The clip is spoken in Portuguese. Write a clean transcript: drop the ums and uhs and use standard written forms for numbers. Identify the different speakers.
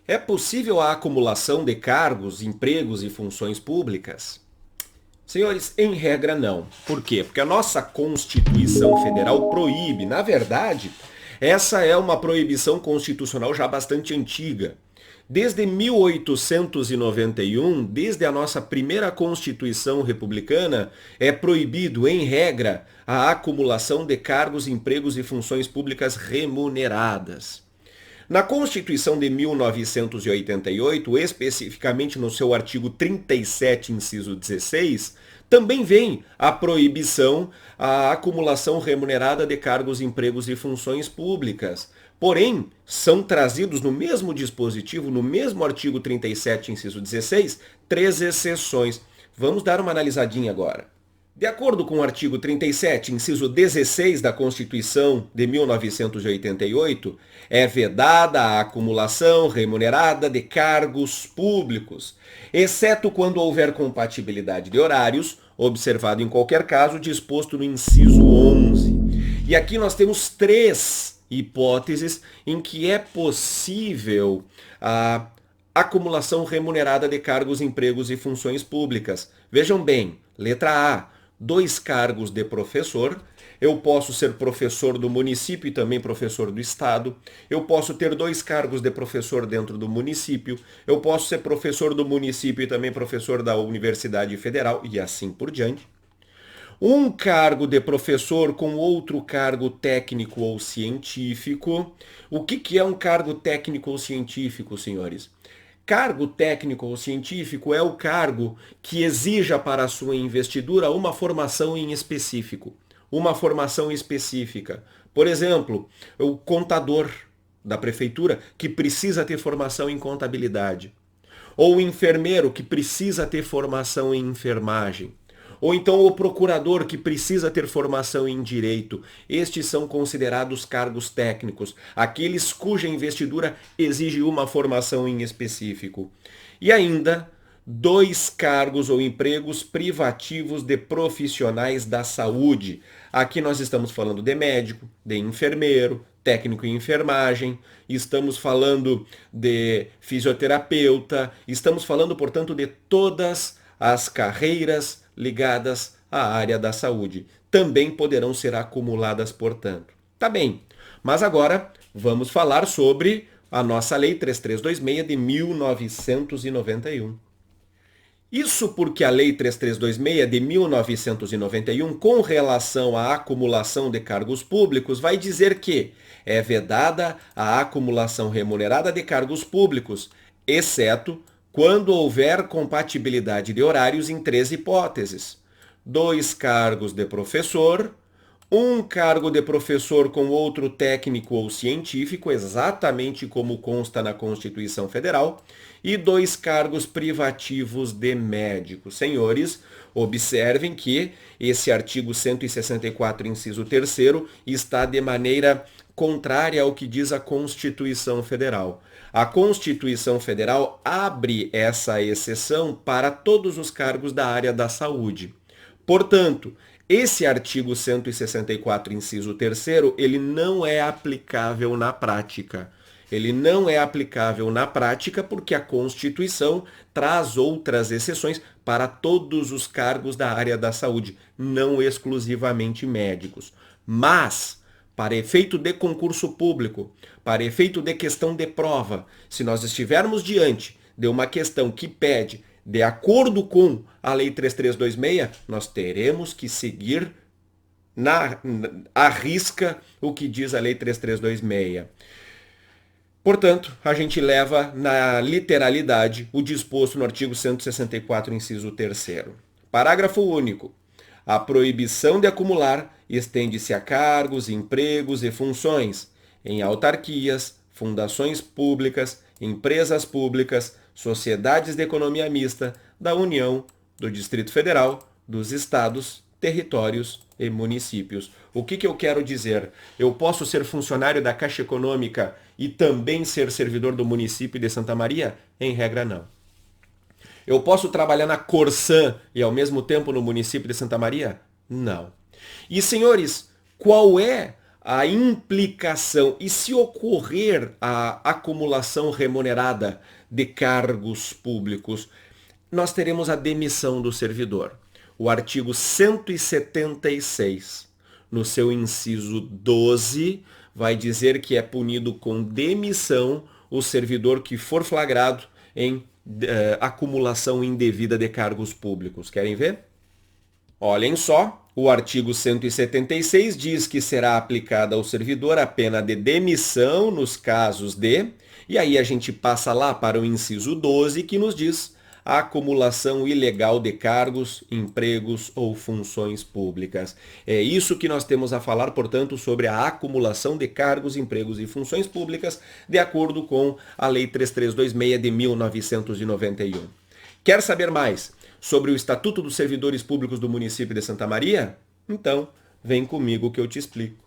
Speaker 1: É possível a acumulação de cargos, empregos e funções públicas? Senhores, em regra não. Por quê? Porque a nossa Constituição Federal proíbe. Na verdade, essa é uma proibição constitucional já bastante antiga. Desde 1891, desde a nossa primeira Constituição republicana, é proibido, em regra, a acumulação de cargos, empregos e funções públicas remuneradas. Na Constituição de 1988, especificamente no seu artigo 37, inciso 16, também vem a proibição à acumulação remunerada de cargos, empregos e funções públicas. Porém, são trazidos no mesmo dispositivo, no mesmo artigo 37, inciso 16, três exceções. Vamos dar uma analisadinha agora. De acordo com o artigo 37, inciso 16 da Constituição de 1988, é vedada a acumulação remunerada de cargos públicos, exceto quando houver compatibilidade de horários, observado em qualquer caso disposto no inciso 11. E aqui nós temos três hipóteses em que é possível a acumulação remunerada de cargos, empregos e funções públicas. Vejam bem, letra A, 2 cargos de professor. Eu posso ser professor do município e também professor do estado. Eu posso ter 2 cargos de professor dentro do município. Eu posso ser professor do município e também professor da Universidade Federal e assim por diante. Um cargo de professor com outro cargo técnico ou científico. O que é um cargo técnico ou científico, senhores? Cargo técnico ou científico é o cargo que exija para a sua investidura uma formação em específico, uma formação específica. Por exemplo, o contador da prefeitura que precisa ter formação em contabilidade, ou o enfermeiro que precisa ter formação em enfermagem. Ou então o procurador que precisa ter formação em direito. Estes são considerados cargos técnicos, aqueles cuja investidura exige uma formação em específico. E ainda, 2 cargos ou empregos privativos de profissionais da saúde. Aqui nós estamos falando de médico, de enfermeiro, técnico em enfermagem, estamos falando de fisioterapeuta, estamos falando, portanto, de todas as carreiras ligadas à área da saúde. Também poderão ser acumuladas, portanto. Tá bem, mas agora vamos falar sobre a nossa Lei 3326 de 1991. Isso porque a Lei 3326 de 1991, com relação à acumulação de cargos públicos, vai dizer que é vedada a acumulação remunerada de cargos públicos, exceto quando houver compatibilidade de horários em 3 hipóteses. 2 cargos de professor, 1 cargo de professor com outro técnico ou científico, exatamente como consta na Constituição Federal, e 2 cargos privativos de médico. Senhores, observem que esse artigo 164, inciso 3º, está de maneira contrária ao que diz a Constituição Federal. A Constituição Federal abre essa exceção para todos os cargos da área da saúde. Portanto, esse artigo 164, inciso 3º, ele não é aplicável na prática. Ele não é aplicável na prática porque a Constituição traz outras exceções para todos os cargos da área da saúde, não exclusivamente médicos. Mas, para efeito de concurso público, para efeito de questão de prova, se nós estivermos diante de uma questão que pede, de acordo com a Lei 3326, nós teremos que seguir à risca o que diz a Lei 3326. Portanto, a gente leva na literalidade o disposto no artigo 164, inciso 3º. Parágrafo único. A proibição de acumular estende-se a cargos, empregos e funções em autarquias, fundações públicas, empresas públicas, sociedades de economia mista, da União, do Distrito Federal, dos estados, territórios e municípios. O que eu quero dizer? Eu posso ser funcionário da Caixa Econômica e também ser servidor do município de Santa Maria? Em regra, não. Eu posso trabalhar na Corsã e ao mesmo tempo no município de Santa Maria? Não. E senhores, qual é a implicação e se ocorrer a acumulação remunerada de cargos públicos, nós teremos a demissão do servidor. O artigo 176, no seu inciso 12, vai dizer que é punido com demissão o servidor que for flagrado em acumulação indevida de cargos públicos. Querem ver? Olhem só, o artigo 176 diz que será aplicada ao servidor a pena de demissão nos casos de... E aí a gente passa lá para o inciso 12, que nos diz a acumulação ilegal de cargos, empregos ou funções públicas. É isso que nós temos a falar, portanto, sobre a acumulação de cargos, empregos e funções públicas, de acordo com a Lei 3326 de 1991. Quer saber mais sobre o Estatuto dos Servidores Públicos do município de Santa Maria? Então, vem comigo que eu te explico.